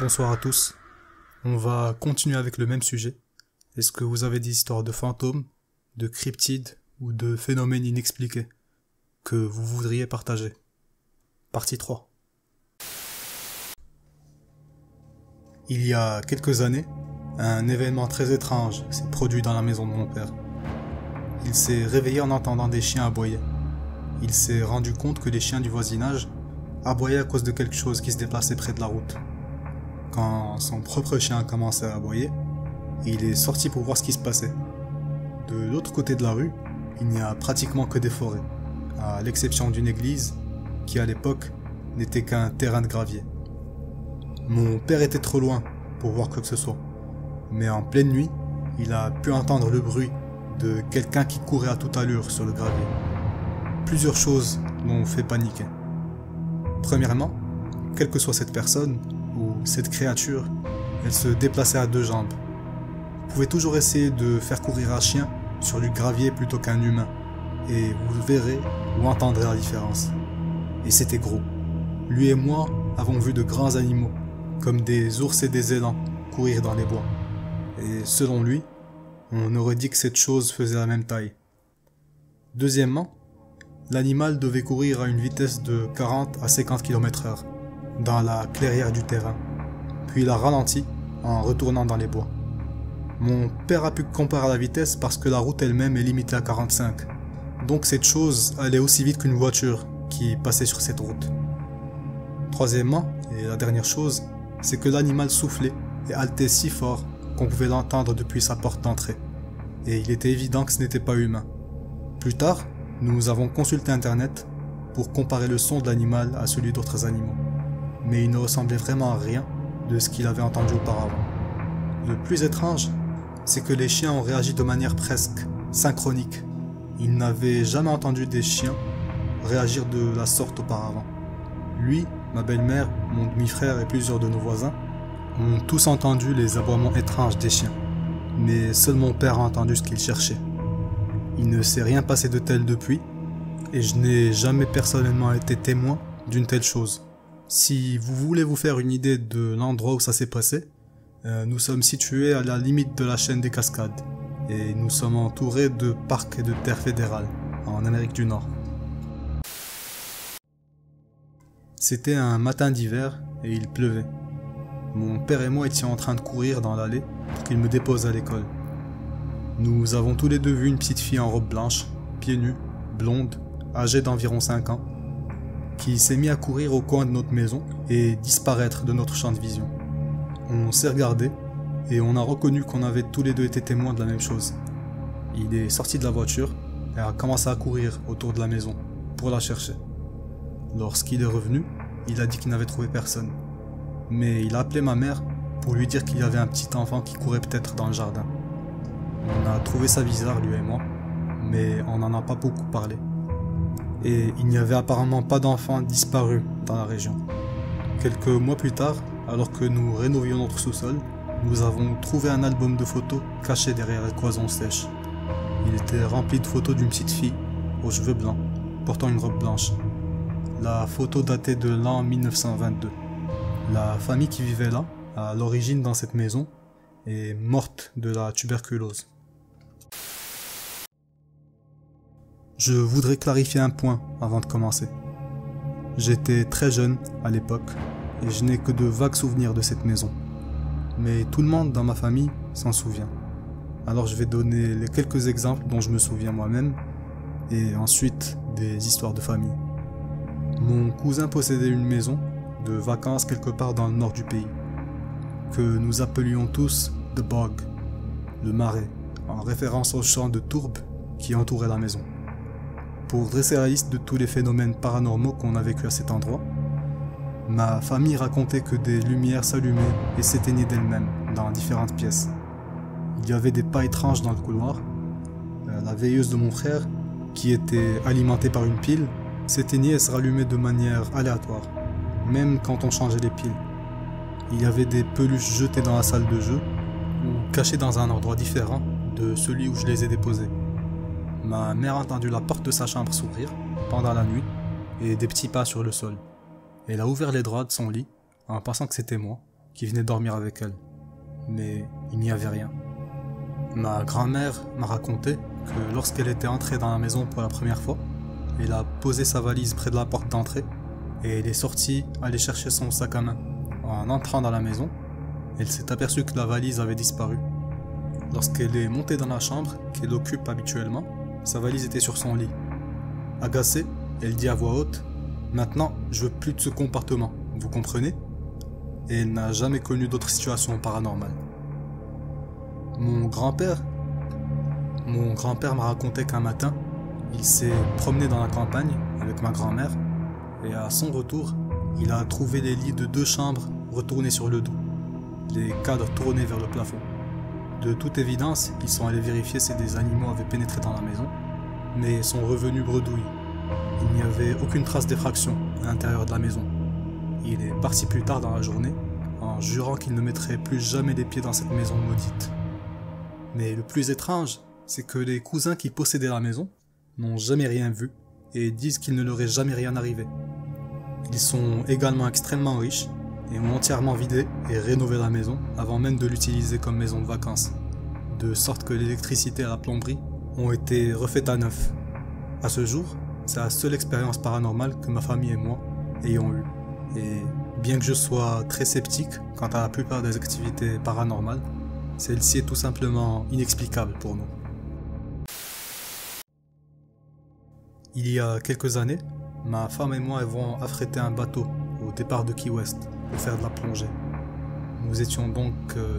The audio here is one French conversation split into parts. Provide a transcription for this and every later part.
Bonsoir à tous. On va continuer avec le même sujet. Est-ce que vous avez des histoires de fantômes, de cryptides ou de phénomènes inexpliqués que vous voudriez partager? Partie 3. Il y a quelques années, un événement très étrange s'est produit dans la maison de mon père. Il s'est réveillé en entendant des chiens aboyer. Il s'est rendu compte que les chiens du voisinage aboyaient à cause de quelque chose qui se déplaçait près de la route. Quand son propre chien a commencé à aboyer, il est sorti pour voir ce qui se passait. De l'autre côté de la rue, il n'y a pratiquement que des forêts, à l'exception d'une église qui à l'époque n'était qu'un terrain de gravier. Mon père était trop loin pour voir quoi que ce soit, mais en pleine nuit, il a pu entendre le bruit de quelqu'un qui courait à toute allure sur le gravier. Plusieurs choses l'ont fait paniquer. Premièrement, quelle que soit cette personne ou cette créature, elle se déplaçait à deux jambes. Vous pouvez toujours essayer de faire courir un chien sur du gravier plutôt qu'un humain, et vous verrez ou entendrez la différence. Et c'était gros. Lui et moi avons vu de grands animaux, comme des ours et des élans, courir dans les bois. Et selon lui, on aurait dit que cette chose faisait la même taille. Deuxièmement, l'animal devait courir à une vitesse de 40 à 50 km/h, dans la clairière du terrain, puis il a ralenti en retournant dans les bois. Mon père a pu comparer la vitesse parce que la route elle-même est limitée à 45, donc cette chose allait aussi vite qu'une voiture qui passait sur cette route. Troisièmement, et la dernière chose, c'est que l'animal soufflait et haletait si fort qu'on pouvait l'entendre depuis sa porte d'entrée, et il était évident que ce n'était pas humain. Plus tard, nous avons consulté internet pour comparer le son de l'animal à celui d'autres animaux, mais il ne ressemblait vraiment à rien de ce qu'il avait entendu auparavant. Le plus étrange, c'est que les chiens ont réagi de manière presque synchronique. Il n'avait jamais entendu des chiens réagir de la sorte auparavant. Lui, ma belle-mère, mon demi-frère et plusieurs de nos voisins ont tous entendu les aboiements étranges des chiens, mais seul mon père a entendu ce qu'il cherchait. Il ne s'est rien passé de tel depuis, et je n'ai jamais personnellement été témoin d'une telle chose. Si vous voulez vous faire une idée de l'endroit où ça s'est passé, nous sommes situés à la limite de la chaîne des Cascades, et nous sommes entourés de parcs et de terres fédérales, en Amérique du Nord. C'était un matin d'hiver, et il pleuvait. Mon père et moi étions en train de courir dans l'allée pour qu'il me dépose à l'école. Nous avons tous les deux vu une petite fille en robe blanche, pieds nus, blonde, âgée d'environ 5 ans, qui s'est mise à courir au coin de notre maison et disparaître de notre champ de vision. On s'est regardé et on a reconnu qu'on avait tous les deux été témoins de la même chose. Il est sorti de la voiture et a commencé à courir autour de la maison pour la chercher. Lorsqu'il est revenu, il a dit qu'il n'avait trouvé personne. Mais il a appelé ma mère pour lui dire qu'il y avait un petit enfant qui courait peut-être dans le jardin. On a trouvé ça bizarre, lui et moi, mais on n'en a pas beaucoup parlé. Et il n'y avait apparemment pas d'enfants disparus dans la région. Quelques mois plus tard, alors que nous rénovions notre sous-sol, nous avons trouvé un album de photos caché derrière les cloisons sèches. Il était rempli de photos d'une petite fille, aux cheveux blancs, portant une robe blanche. La photo datait de l'an 1922. La famille qui vivait là, à l'origine dans cette maison, est morte de la tuberculose. Je voudrais clarifier un point avant de commencer. J'étais très jeune à l'époque et je n'ai que de vagues souvenirs de cette maison. Mais tout le monde dans ma famille s'en souvient. Alors je vais donner les quelques exemples dont je me souviens moi-même et ensuite des histoires de famille. Mon cousin possédait une maison de vacances quelque part dans le nord du pays, que nous appelions tous The Bog, le marais, en référence aux champs de tourbe qui entouraient la maison. Pour dresser la liste de tous les phénomènes paranormaux qu'on a vécu à cet endroit, ma famille racontait que des lumières s'allumaient et s'éteignaient d'elles-mêmes dans différentes pièces. Il y avait des pas étranges dans le couloir. La veilleuse de mon frère, qui était alimentée par une pile, s'éteignait et se rallumait de manière aléatoire, même quand on changeait les piles. Il y avait des peluches jetées dans la salle de jeu ou cachées dans un endroit différent de celui où je les ai déposées. Ma mère a entendu la porte de sa chambre s'ouvrir pendant la nuit et des petits pas sur le sol. Elle a ouvert les draps de son lit en pensant que c'était moi qui venait dormir avec elle. Mais il n'y avait rien. Ma grand-mère m'a raconté que lorsqu'elle était entrée dans la maison pour la première fois, elle a posé sa valise près de la porte d'entrée et elle est sortie aller chercher son sac à main. En entrant dans la maison, elle s'est aperçue que la valise avait disparu. Lorsqu'elle est montée dans la chambre qu'elle occupe habituellement, sa valise était sur son lit. Agacée, elle dit à voix haute « Maintenant, je veux plus de ce comportement, vous comprenez ?» Et elle n'a jamais connu d'autres situations paranormales. Mon grand-père m'a raconté qu'un matin, il s'est promené dans la campagne avec ma grand-mère et à son retour, il a trouvé les lits de 2 chambres retournés sur le dos, les cadres tournés vers le plafond. De toute évidence, ils sont allés vérifier si des animaux avaient pénétré dans la maison, mais sont revenus bredouilles. Il n'y avait aucune trace d'effraction à l'intérieur de la maison. Il est parti plus tard dans la journée, en jurant qu'il ne mettrait plus jamais les pieds dans cette maison maudite. Mais le plus étrange, c'est que les cousins qui possédaient la maison n'ont jamais rien vu et disent qu'il ne leur est jamais rien arrivé. Ils sont également extrêmement riches et ont entièrement vidé et rénové la maison avant même de l'utiliser comme maison de vacances, de sorte que l'électricité et la plomberie ont été refaites à neuf. À ce jour, c'est la seule expérience paranormale que ma famille et moi ayons eue. Et bien que je sois très sceptique quant à la plupart des activités paranormales, celle-ci est tout simplement inexplicable pour nous. Il y a quelques années, ma femme et moi avons affrété un bateau au départ de Key West pour faire de la plongée. Nous étions donc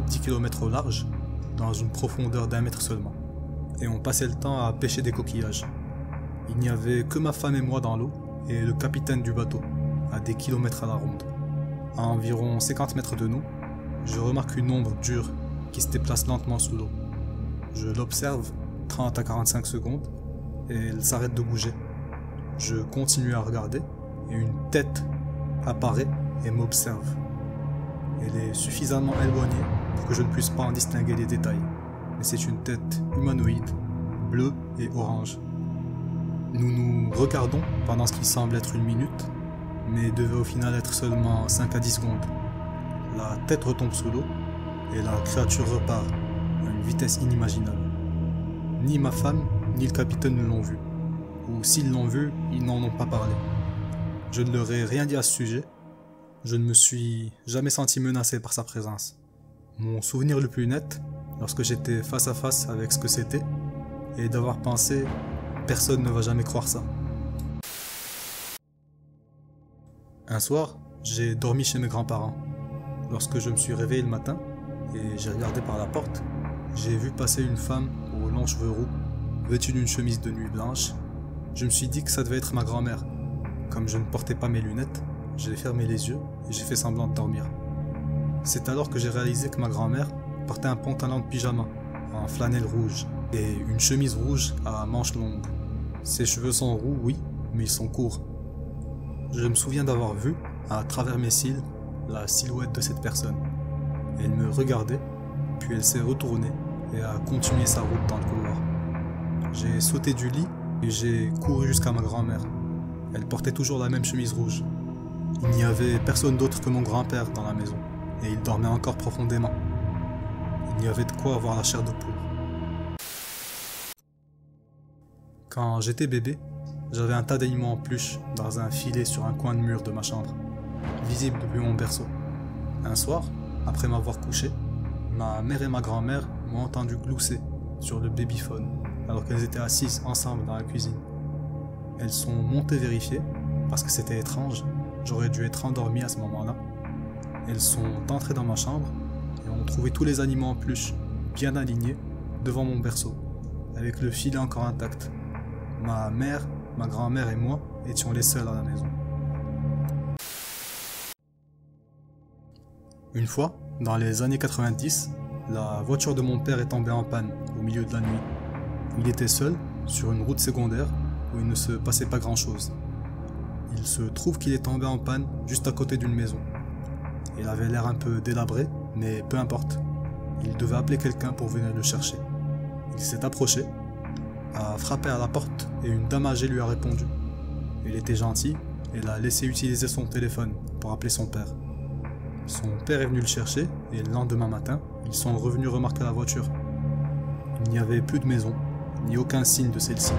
10 km au large, dans une profondeur d'1 mètre seulement, et on passait le temps à pêcher des coquillages. Il n'y avait que ma femme et moi dans l'eau, et le capitaine du bateau, à des kilomètres à la ronde. À environ 50 mètres de nous, je remarque une ombre dure qui se déplace lentement sous l'eau. Je l'observe 30 à 45 secondes, et elle s'arrête de bouger. Je continue à regarder, et une tête apparaît et m'observe. Elle est suffisamment éloignée pour que je ne puisse pas en distinguer les détails, mais c'est une tête humanoïde, bleue et orange. Nous nous regardons pendant ce qui semble être 1 minute, mais devait au final être seulement 5 à 10 secondes. La tête retombe sous l'eau, et la créature repart à une vitesse inimaginable. Ni ma femme, ni le capitaine ne l'ont vu, ou s'ils l'ont vu, ils n'en ont pas parlé. Je ne leur ai rien dit à ce sujet. Je ne me suis jamais senti menacé par sa présence. Mon souvenir le plus net, lorsque j'étais face à face avec ce que c'était, est d'avoir pensé « personne ne va jamais croire ça ». Un soir, j'ai dormi chez mes grands-parents. Lorsque je me suis réveillé le matin et j'ai regardé par la porte, j'ai vu passer une femme aux longs cheveux roux, vêtue d'une chemise de nuit blanche. Je me suis dit que ça devait être ma grand-mère. Comme je ne portais pas mes lunettes, j'ai fermé les yeux et j'ai fait semblant de dormir. C'est alors que j'ai réalisé que ma grand-mère portait un pantalon de pyjama en flanelle rouge et une chemise rouge à manches longues. Ses cheveux sont roux, oui, mais ils sont courts. Je me souviens d'avoir vu, à travers mes cils, la silhouette de cette personne. Elle me regardait, puis elle s'est retournée et a continué sa route dans le couloir. J'ai sauté du lit et j'ai couru jusqu'à ma grand-mère. Elle portait toujours la même chemise rouge. Il n'y avait personne d'autre que mon grand-père dans la maison, et il dormait encore profondément. Il y avait de quoi avoir la chair de poule. Quand j'étais bébé, j'avais un tas d'animaux en peluche dans un filet sur un coin de mur de ma chambre, visible depuis mon berceau. Un soir, après m'avoir couché, ma mère et ma grand-mère m'ont entendu glousser sur le babyphone alors qu'elles étaient assises ensemble dans la cuisine. Elles sont montées vérifier, parce que c'était étrange, j'aurais dû être endormi à ce moment-là. Elles sont entrées dans ma chambre et ont trouvé tous les animaux en peluche, bien alignés, devant mon berceau, avec le filet encore intact. Ma mère, ma grand-mère et moi étions les seuls à la maison. Une fois, dans les années 90, la voiture de mon père est tombée en panne au milieu de la nuit. Il était seul, sur une route secondaire, où il ne se passait pas grand-chose. Il se trouve qu'il est tombé en panne juste à côté d'une maison. Il avait l'air un peu délabré, mais peu importe. Il devait appeler quelqu'un pour venir le chercher. Il s'est approché, a frappé à la porte et une dame âgée lui a répondu. Il était gentil et l'a laissé utiliser son téléphone pour appeler son père. Son père est venu le chercher et le lendemain matin, ils sont revenus remarquer la voiture. Il n'y avait plus de maison, ni aucun signe de celle-ci.